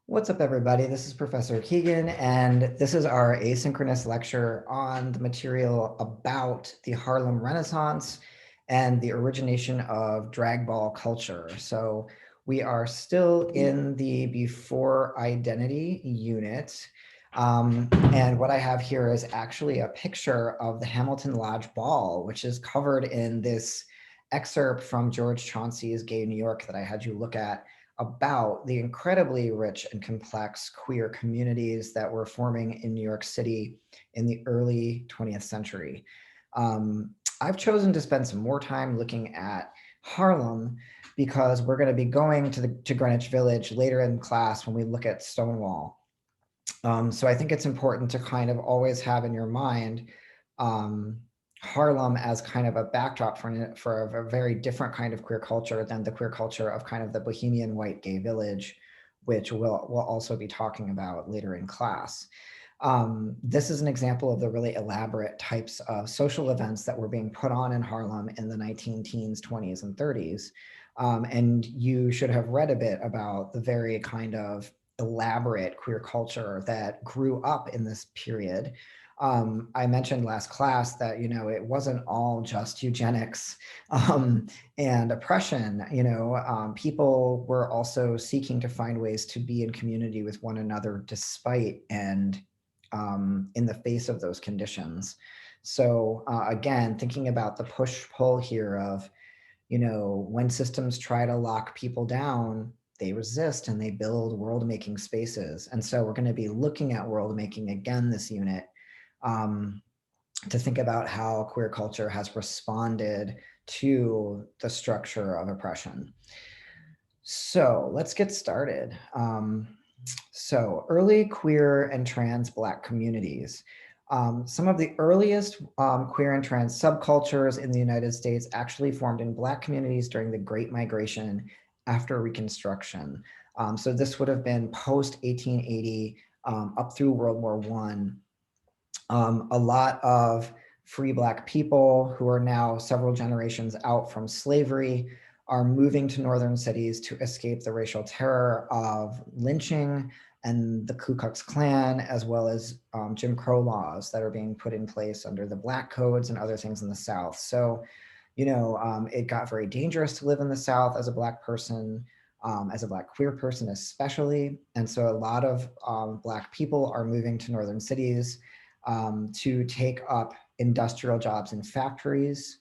What's up, everybody? This is Professor Keegan, and this is our asynchronous lecture on the material about the Harlem Renaissance and the origination of drag ball culture. So we are still in the before identity unit. And what I have here is actually a picture of the Hamilton Lodge Ball, which is covered in this excerpt from George Chauncey's Gay New York that I had you look at, about the incredibly rich and complex queer communities that were forming in New York City in the early 20th century. I've chosen to spend some more time looking at Harlem because we're going to be going to Greenwich Village later in class when we look at Stonewall. So I think it's important to kind of always have in your mind Harlem as kind of a backdrop for a very different kind of queer culture than the queer culture of kind of the bohemian white gay village, which we'll also be talking about later in class. This is an example of the really elaborate types of social events that were being put on in Harlem in the 19-teens, 20s, and 30s. And you should have read a bit about the very kind of elaborate queer culture that grew up in this period. I mentioned last class that, it wasn't all just eugenics and oppression. People were also seeking to find ways to be in community with one another despite and in the face of those conditions. So again, thinking about the push-pull here of, when systems try to lock people down, they resist and they build world-making spaces. And so we're going to be looking at world-making again this unit, to think about how queer culture has responded to the structure of oppression. So let's get started. So early queer and trans Black communities. Some of the earliest queer and trans subcultures in the United States actually formed in Black communities during the Great Migration after Reconstruction. So this would have been post 1880 up through World War I. A lot of free Black people who are now several generations out from slavery are moving to northern cities to escape the racial terror of lynching and the Ku Klux Klan, as well as Jim Crow laws that are being put in place under the Black codes and other things in the South. So, it got very dangerous to live in the South as a Black person, as a Black queer person especially. And so a lot of Black people are moving to northern cities to take up industrial jobs in factories.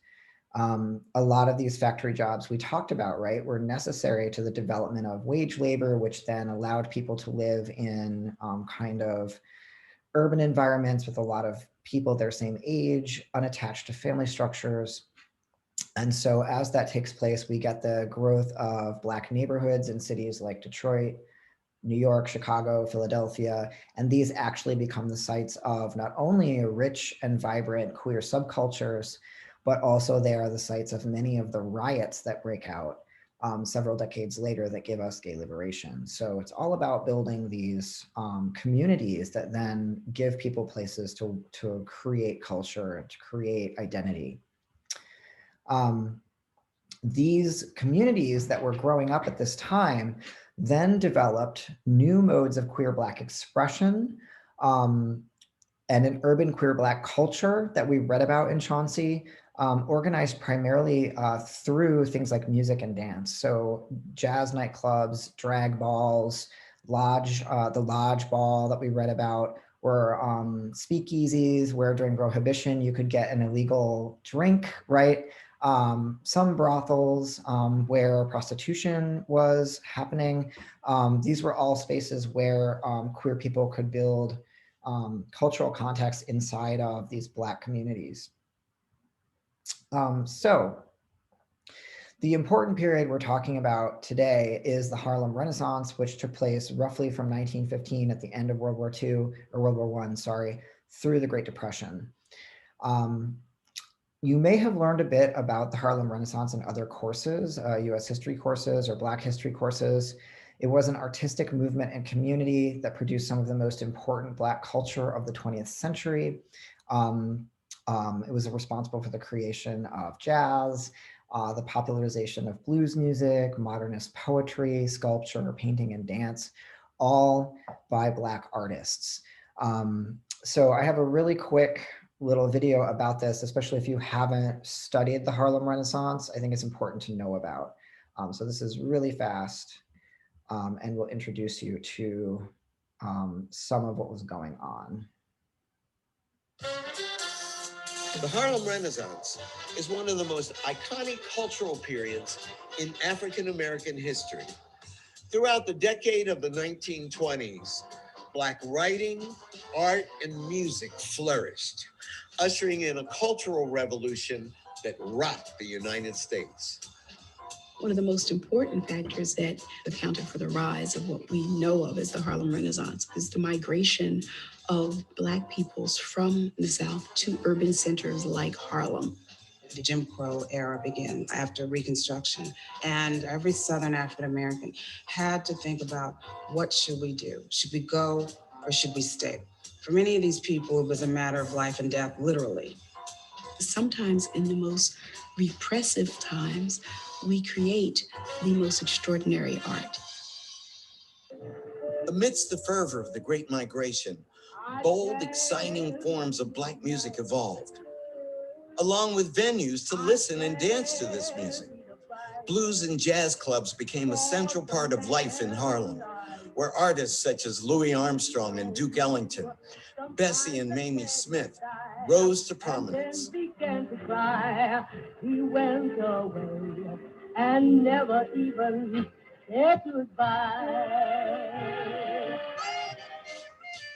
A lot of these factory jobs we talked about, right, were necessary to the development of wage labor, which then allowed people to live in kind of urban environments with a lot of people their same age, unattached to family structures. And so as that takes place, we get the growth of Black neighborhoods in cities like Detroit, New York, Chicago, Philadelphia, and these actually become the sites of not only rich and vibrant queer subcultures, but also they are the sites of many of the riots that break out several decades later that give us gay liberation. So it's all about building these communities that then give people places to create culture, to create identity. These communities that were growing up at this time then developed new modes of queer Black expression and an urban queer Black culture that we read about in Chauncey, organized primarily through things like music and dance. So jazz nightclubs, drag balls, the lodge ball that we read about were speakeasies where during Prohibition you could get an illegal drink, right? Some brothels where prostitution was happening. These were all spaces where queer people could build cultural context inside of these Black communities. So the important period we're talking about today is the Harlem Renaissance, which took place roughly from 1915 at the end of World War II, or World War I, sorry, through the Great Depression. You may have learned a bit about the Harlem Renaissance in other courses, US history courses or Black history courses. It was an artistic movement and community that produced some of the most important Black culture of the 20th century. It was responsible for the creation of jazz, the popularization of blues music, modernist poetry, sculpture, painting, and dance. all by Black artists. So I have a really quick little video about this, especially if you haven't studied the Harlem Renaissance. I think it's important to know about. So this is really fast, and will introduce you to some of what was going on. The Harlem Renaissance is one of the most iconic cultural periods in African American history. Throughout the decade of the 1920s, Black writing, art, and music flourished, ushering in a cultural revolution that rocked the United States. One of the most important factors that accounted for the rise of what we know of as the Harlem Renaissance is the migration of Black peoples from the South to urban centers like Harlem. The Jim Crow era began after Reconstruction, and every Southern African American had to think about, what should we do? Should we go or should we stay? For many of these people, it was a matter of life and death, literally. Sometimes in the most repressive times, we create the most extraordinary art. Amidst the fervor of the Great Migration, bold, exciting forms of Black music evolved, along with venues to listen and dance to this music. Blues and jazz clubs became a central part of life in Harlem, where artists such as Louis Armstrong and Duke Ellington, Bessie and Mamie Smith rose to prominence. He went away and never even said goodbye.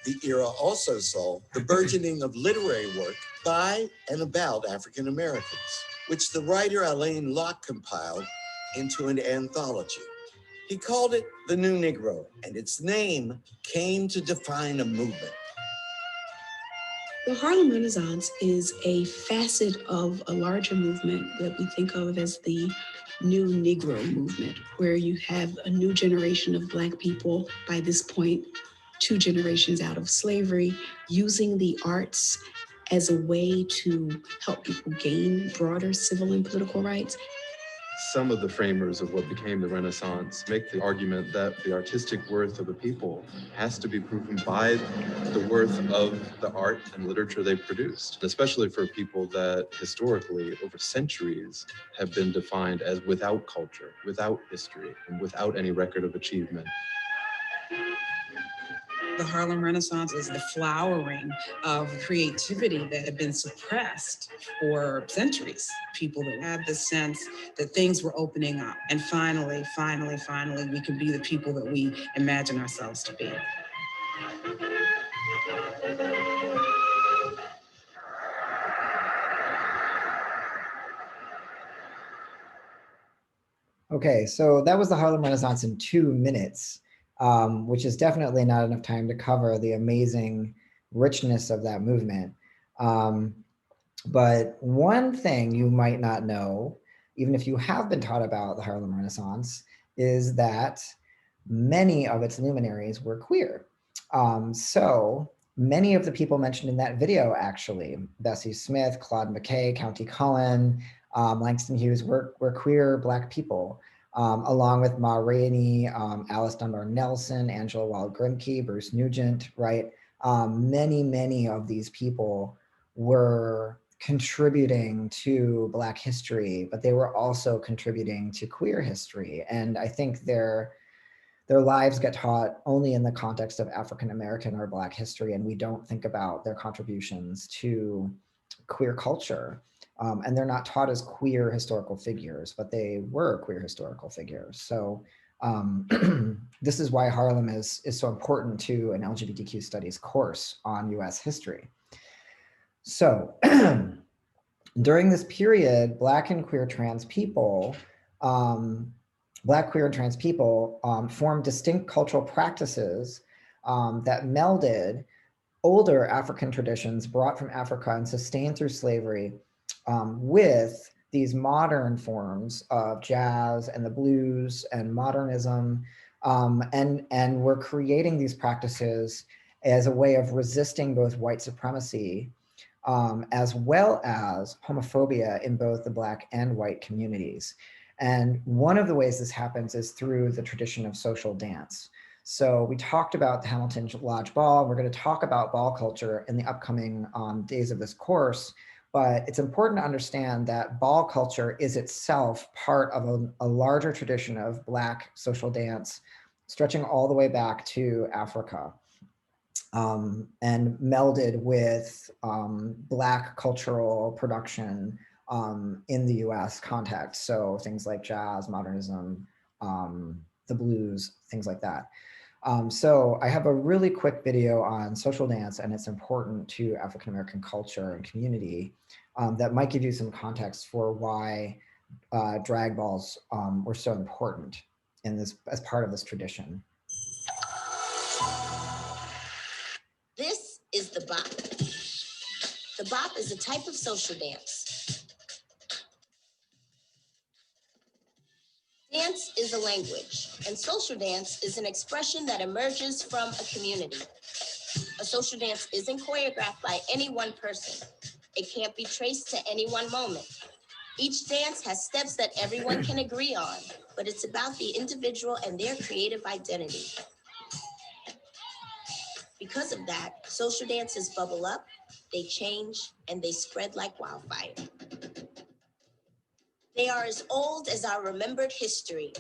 The era also saw the burgeoning of literary work by and about African Americans, which the writer Alain Locke compiled into an anthology. He called it The New Negro, and its name came to define a movement. The Harlem Renaissance is a facet of a larger movement that we think of as the New Negro movement, where you have a new generation of Black people, by this point, 2 generations out of slavery, using the arts as a way to help people gain broader civil and political rights. Some of the framers of what became the Renaissance make the argument that the artistic worth of a people has to be proven by the worth of the art and literature they produced, especially for people that historically, over centuries, have been defined as without culture, without history, and without any record of achievement. The Harlem Renaissance is the flowering of creativity that had been suppressed for centuries. People that had the sense that things were opening up. And finally, we can be the people that we imagine ourselves to be. Okay, so that was the Harlem Renaissance in 2 minutes, which is definitely not enough time to cover the amazing richness of that movement. But one thing you might not know, even if you have been taught about the Harlem Renaissance, is that many of its luminaries were queer. So many of the people mentioned in that video, actually, Bessie Smith, Claude McKay, Countee Cullen, Langston Hughes, were queer Black people, along with Ma Rainey, Alice Dunbar Nelson, Angela Wild Grimke, Bruce Nugent, right? Many of these people were contributing to Black history, but they were also contributing to queer history. And I think their lives get taught only in the context of African American or Black history, and we don't think about their contributions to queer culture. And they're not taught as queer historical figures, but they were queer historical figures. So this is why Harlem is so important to an LGBTQ studies course on US history. So during this period, Black, queer, and trans people formed distinct cultural practices that melded older African traditions brought from Africa and sustained through slavery with these modern forms of jazz and the blues and modernism, and we're creating these practices as a way of resisting both white supremacy as well as homophobia in both the Black and white communities. And one of the ways this happens is through the tradition of social dance. So we talked about the Hamilton Lodge Ball. We're going to talk about ball culture in the upcoming days of this course, but it's important to understand that ball culture is itself part of a larger tradition of Black social dance, stretching all the way back to Africa. And melded with Black cultural production in the US context. So things like jazz, modernism, the blues, things like that. So I have a really quick video on social dance and its important to African-American culture and community that might give you some context for why drag balls were so important in this as part of this tradition. This is the bop. The bop is a type of social dance. Dance is a language, and social dance is an expression that emerges from a community. A social dance isn't choreographed by any one person. It can't be traced to any one moment. Each dance has steps that everyone can agree on, but it's about the individual and their creative identity. Because of that, social dances bubble up, they change, and they spread like wildfire. They are as old as our remembered history.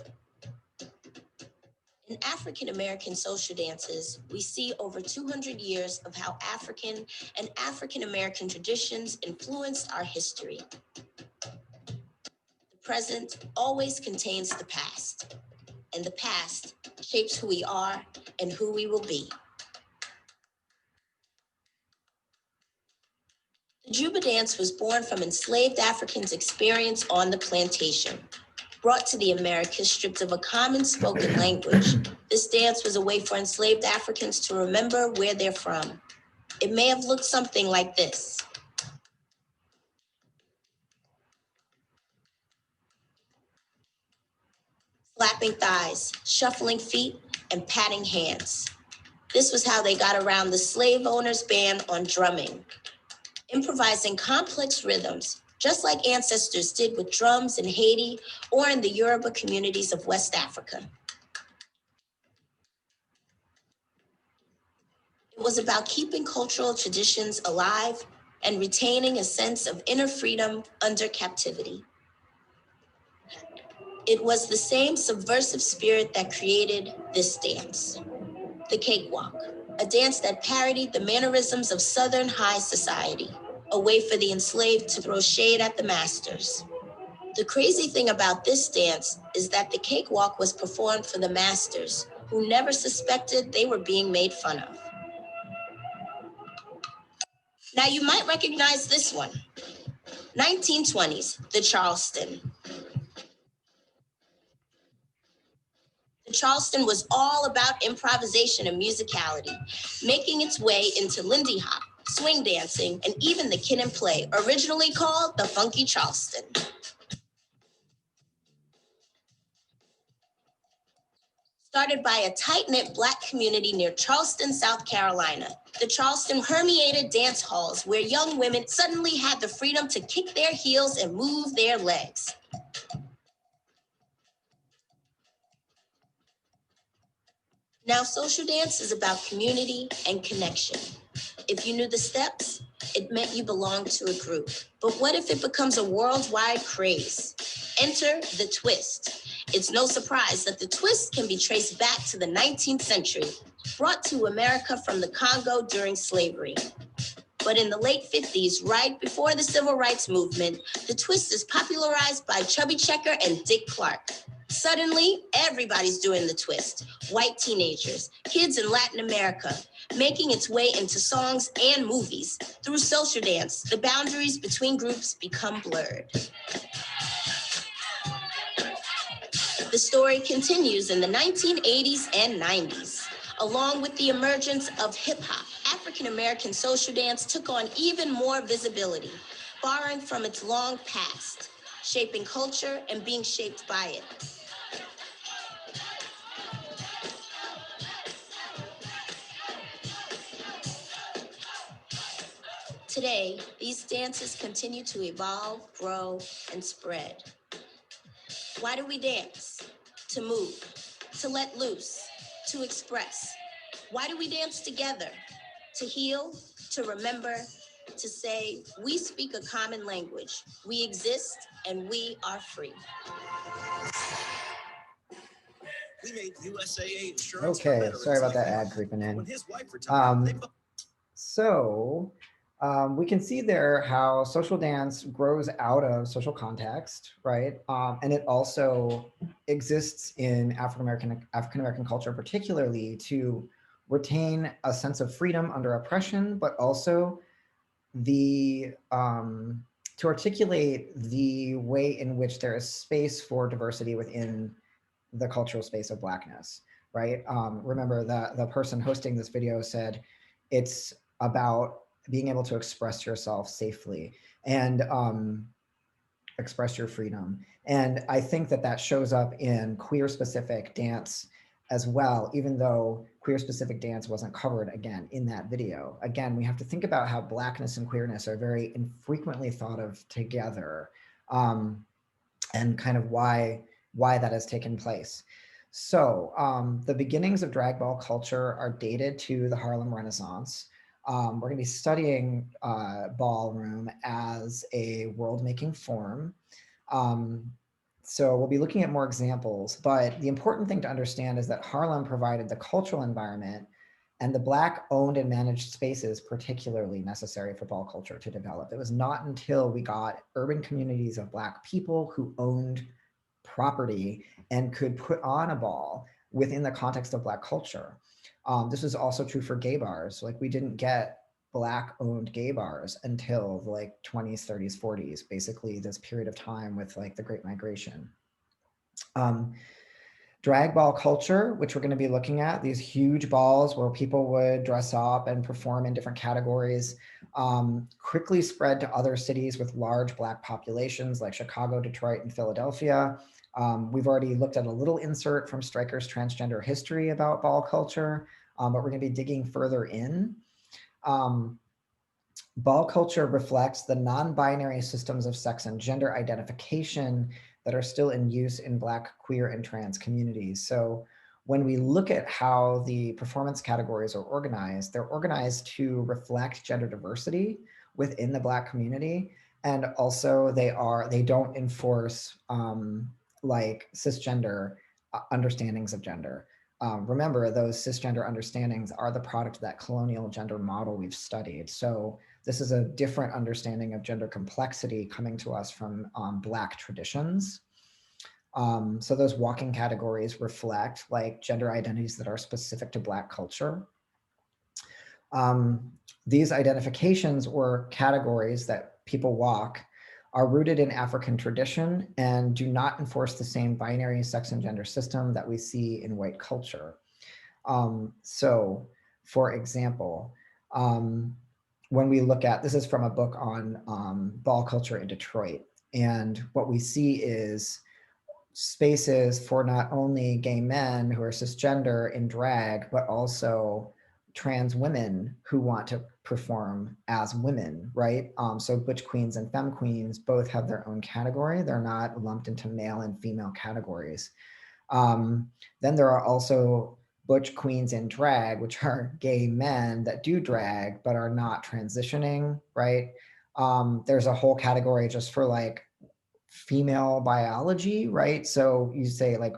In African American social dances, we see over 200 years of how African and African American traditions influenced our history. The present always contains the past, and the past shapes who we are and who we will be. The Juba dance was born from enslaved Africans' experience on the plantation. Brought to the Americas stripped of a common spoken language, this dance was a way for enslaved Africans to remember where they're from. It may have looked something like this. Slapping thighs, shuffling feet, and patting hands. This was how they got around the slave owner's ban on drumming. Improvising complex rhythms, just like ancestors did with drums in Haiti or in the Yoruba communities of West Africa. It was about keeping cultural traditions alive and retaining a sense of inner freedom under captivity. It was the same subversive spirit that created this dance, the cakewalk, a dance that parodied the mannerisms of Southern high society, a way for the enslaved to throw shade at the masters. The crazy thing about this dance is that the cakewalk was performed for the masters, who never suspected they were being made fun of. Now you might recognize this one. 1920s, the Charleston. The Charleston was all about improvisation and musicality, making its way into Lindy Hop, swing dancing, and even the Kid and Play, originally called the Funky Charleston. Started by a tight-knit Black community near Charleston, South Carolina, the Charleston permeated dance halls where young women suddenly had the freedom to kick their heels and move their legs. Now, social dance is about community and connection. If you knew the steps, it meant you belonged to a group. But what if it becomes a worldwide craze? Enter the twist. It's no surprise that the twist can be traced back to the 19th century, brought to America from the Congo during slavery. But in the late 50s, right before the Civil Rights Movement, the twist is popularized by Chubby Checker and Dick Clark. Suddenly, everybody's doing the twist. White teenagers, kids in Latin America, making its way into songs and movies. Through social dance, the boundaries between groups become blurred. The story continues in the 1980s and 90s. Along with the emergence of hip-hop, African-American social dance took on even more visibility, borrowing from its long past, shaping culture and being shaped by it. Today, these dances continue to evolve, grow, and spread. Why do we dance? To move, to let loose, to express. Why do we dance together? To heal, to remember, to say, we speak a common language. We exist and we are free. We made USAA insurance for Okay, veterans sorry about like that ad Mark. creeping When in. his wife retired, they So we can see there how social dance grows out of social context, right? And it also exists in African American culture, particularly to retain a sense of freedom under oppression, but also the to articulate the way in which there is space for diversity within the cultural space of Blackness, right? Remember that the person hosting this video said it's about being able to express yourself safely and express your freedom. And I think that that shows up in queer specific dance as well, even though queer specific dance wasn't covered again in that video. Again, we have to think about how Blackness and queerness are very infrequently thought of together, and kind of why that has taken place. So the beginnings of drag ball culture are dated to the Harlem Renaissance. We're going to be studying ballroom as a world-making form. So we'll be looking at more examples, but the important thing to understand is that Harlem provided the cultural environment and the Black owned and managed spaces particularly necessary for ball culture to develop. It was not until we got urban communities of Black people who owned property and could put on a ball within the context of Black culture. This is also true for gay bars. Like we didn't get Black owned gay bars until the like 20s, 30s, 40s, basically this period of time with like the Great Migration. Drag ball culture, which we're going to be looking at, these huge balls where people would dress up and perform in different categories, quickly spread to other cities with large Black populations like Chicago, Detroit, and Philadelphia. We've already looked at a little insert from Stryker's Transgender History about ball culture, but we're going to be digging further in. Ball culture reflects the non-binary systems of sex and gender identification that are still in use in Black, queer, and trans communities. So when we look at how the performance categories are organized, they're organized to reflect gender diversity within the Black community. And also they don't enforce like cisgender understandings of gender. Remember, those cisgender understandings are the product of that colonial gender model we've studied. So this is a different understanding of gender complexity coming to us from Black traditions. So those walking categories reflect like gender identities that are specific to Black culture. These identifications or categories that people walk are rooted in African tradition and do not enforce the same binary sex and gender system that we see in white culture. So for example, when we look at, this is from a book on ball culture in Detroit. And what we see is spaces for not only gay men who are cisgender in drag, but also trans women who want to perform as women, right? So butch queens and femme queens both have their own category. They're not lumped into male and female categories. Then there are also butch queens in drag, which are gay men that do drag but are not transitioning, right? There's a whole category just for like female biology, right? So you say like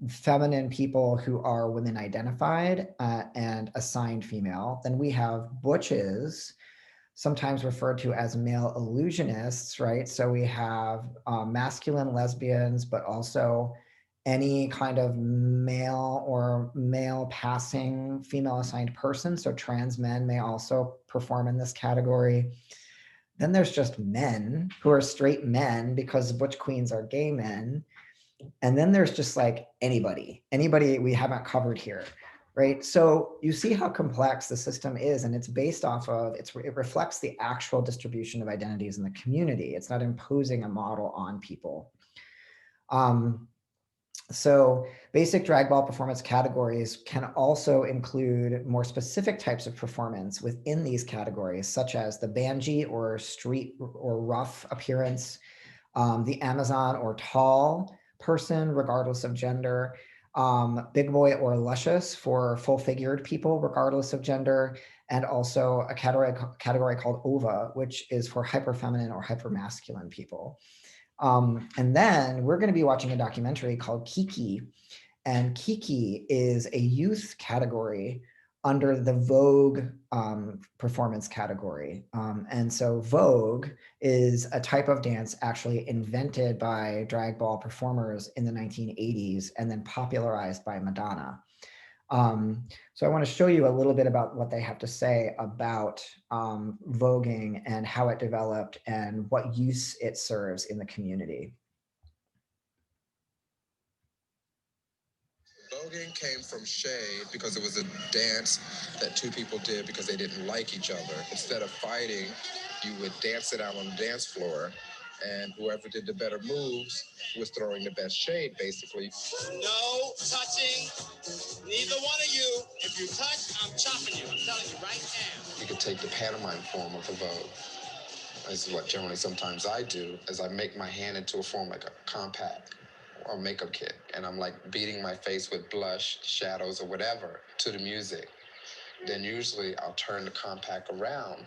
feminine people who are women identified and assigned female. Then we have butches, sometimes referred to as male illusionists, right? So we have masculine lesbians, but also any kind of male or male passing female assigned person. So trans men may also perform in this category. Then there's just men who are straight men because butch queens are gay men. And then there's just like anybody we haven't covered here, right? So you see how complex the system is, and it's based off of, it reflects the actual distribution of identities in the community. It's not imposing a model on people. So basic drag ball performance categories can also include more specific types of performance within these categories, such as the banji or street or rough appearance, the Amazon or tall person, regardless of gender, big boy or luscious for full-figured people, regardless of gender, and also a category called ova, which is for hyperfeminine or hypermasculine people. And then we're going to be watching a documentary called Kiki, and Kiki is a youth category under the Vogue performance category. And so Vogue is a type of dance actually invented by drag ball performers in the 1980s and then popularized by Madonna. So I want to show you a little bit about what they have to say about voguing and how it developed and what use it serves in the community. Voguing came from shade because it was a dance that two people did because they didn't like each other. Instead of fighting, you would dance it out on the dance floor, and whoever did the better moves was throwing the best shade, basically. No touching, neither one of you. If you touch, I'm chopping you. I'm telling you right now. You could take the pantomime form of the Vogue. This is what generally sometimes I do, is I make my hand into a form like a compact or makeup kit, and I'm like beating my face with blush, shadows, or whatever to the music. Then usually I'll turn the compact around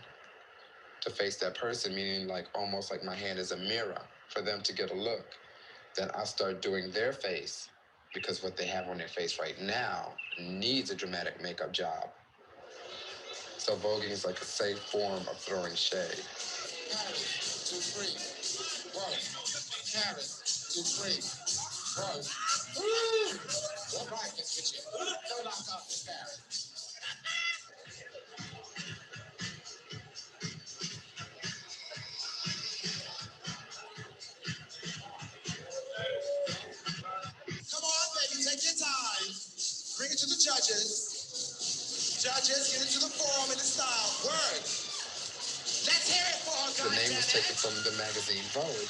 to face that person, meaning like almost like my hand is a mirror for them to get a look. Then I'll start doing their face because what they have on their face right now needs a dramatic makeup job. So voguing is like a safe form of throwing shade. Paris, 2, 3, work. Paris, 2, 3, work. What right is with you? Don't knock off this Paris. Come on, baby, take your time. Bring it to the judges. Judges, get into the form and the style. Word. Let's hear it for her, The name was taken from the magazine Vogue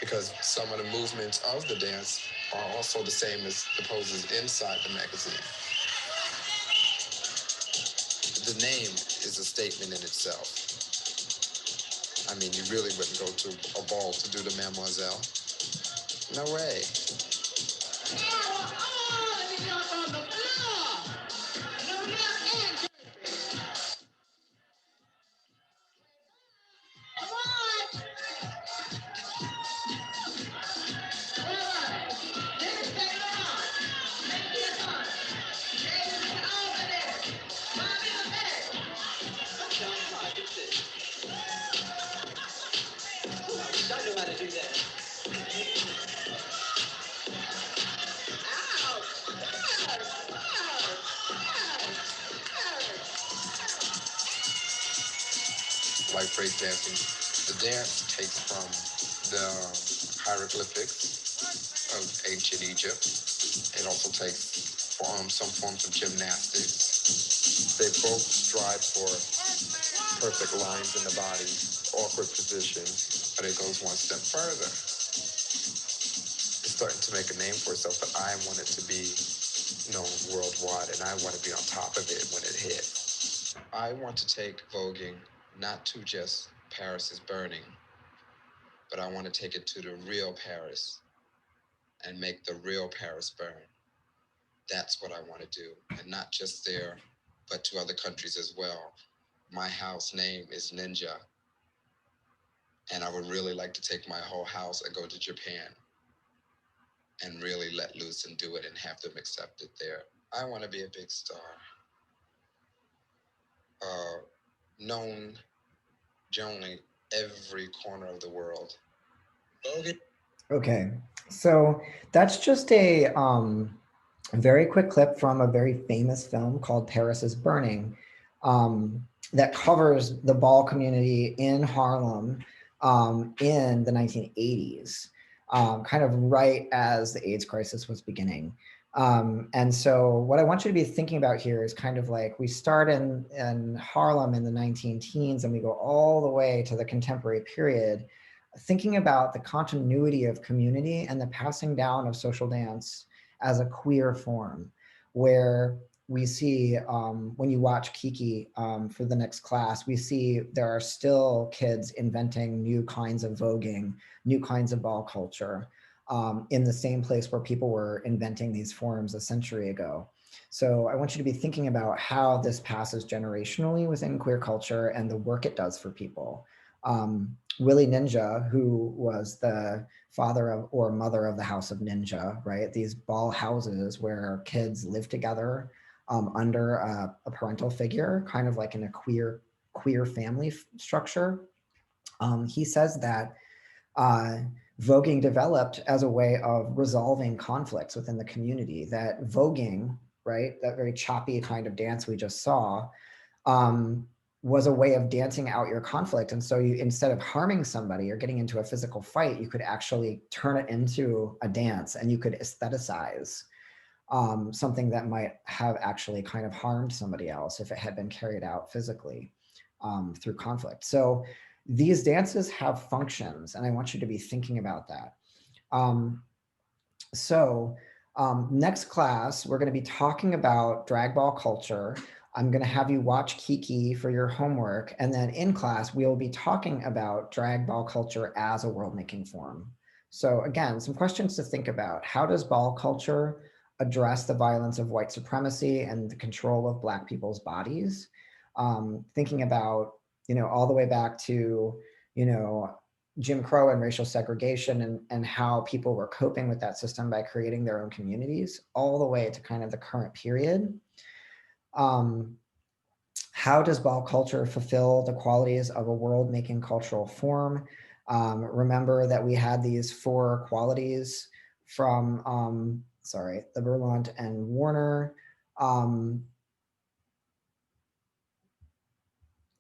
because some of the movements of the dance are also the same as the poses inside the magazine. The name is a statement in itself. I mean, you really wouldn't go to a ball to do the Mademoiselle. No way. Like breakdancing, the dance takes from the hieroglyphics of ancient Egypt. It also takes some forms of gymnastics. They both strive for perfect lines in the body, awkward positions, but it goes one step further. It's starting to make a name for itself, but I want it to be known worldwide, and I want to be on top of it when it hits. I want to take voguing not to just Paris is burning, but I want to take it to the real Paris and make the real Paris burn. That's what I want to do, and not just there, but to other countries as well. My house name is Ninja, and I would really like to take my whole house and go to Japan and really let loose and do it and have them accept it there. I want to be a big star. Known generally every corner of the world. Okay, so that's just a very quick clip from a very famous film called Paris is Burning that covers the ball community in Harlem in the 1980s, kind of right as the AIDS crisis was beginning. And so what I want you to be thinking about here is kind of like we start in Harlem in the 19 teens and we go all the way to the contemporary period, thinking about the continuity of community and the passing down of social dance as a queer form, where we see when you watch Kiki for the next class, we see there are still kids inventing new kinds of voguing, new kinds of ball culture. in the same place where people were inventing these forms a century ago. So I want you to be thinking about how this passes generationally within queer culture and the work it does for people. Willie Ninja, who was the father of or mother of the House of Ninja, right? These ball houses where kids live together under a parental figure, kind of like in a queer family structure. He says that voguing developed as a way of resolving conflicts within the community. That voguing, right, that very choppy kind of dance we just saw, was a way of dancing out your conflict. And so you, instead of harming somebody or getting into a physical fight, you could actually turn it into a dance, and you could aestheticize something that might have actually kind of harmed somebody else if it had been carried out physically through conflict. So these dances have functions, and I want you to be thinking about that. Next class, we're going to be talking about drag ball culture. I'm going to have you watch Kiki for your homework. And then in class, we'll be talking about drag ball culture as a world-making form. So again, some questions to think about. How does ball culture address the violence of white supremacy and the control of Black people's bodies? Thinking about, all the way back to, Jim Crow and racial segregation, and how people were coping with that system by creating their own communities, all the way to kind of the current period. How does ball culture fulfill the qualities of a world-making cultural form? Remember that we had these 4 qualities from, the Berlant and Warner.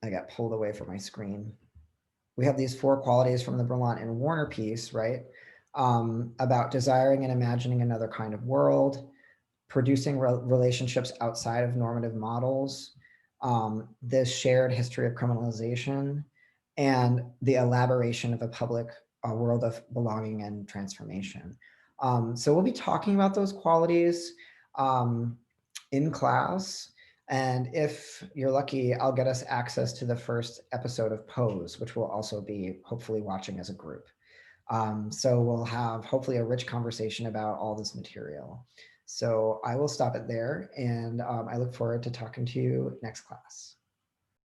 I got pulled away from my screen. We have these 4 qualities from the Berlant and Warner piece, right? About desiring and imagining another kind of world, producing relationships outside of normative models, this shared history of criminalization, and the elaboration of a public world of belonging and transformation. So we'll be talking about those qualities in class. And if you're lucky, I'll get us access to the first episode of Pose, which we'll also be hopefully watching as a group. So we'll have hopefully a rich conversation about all this material. So I will stop it there, and I look forward to talking to you next class.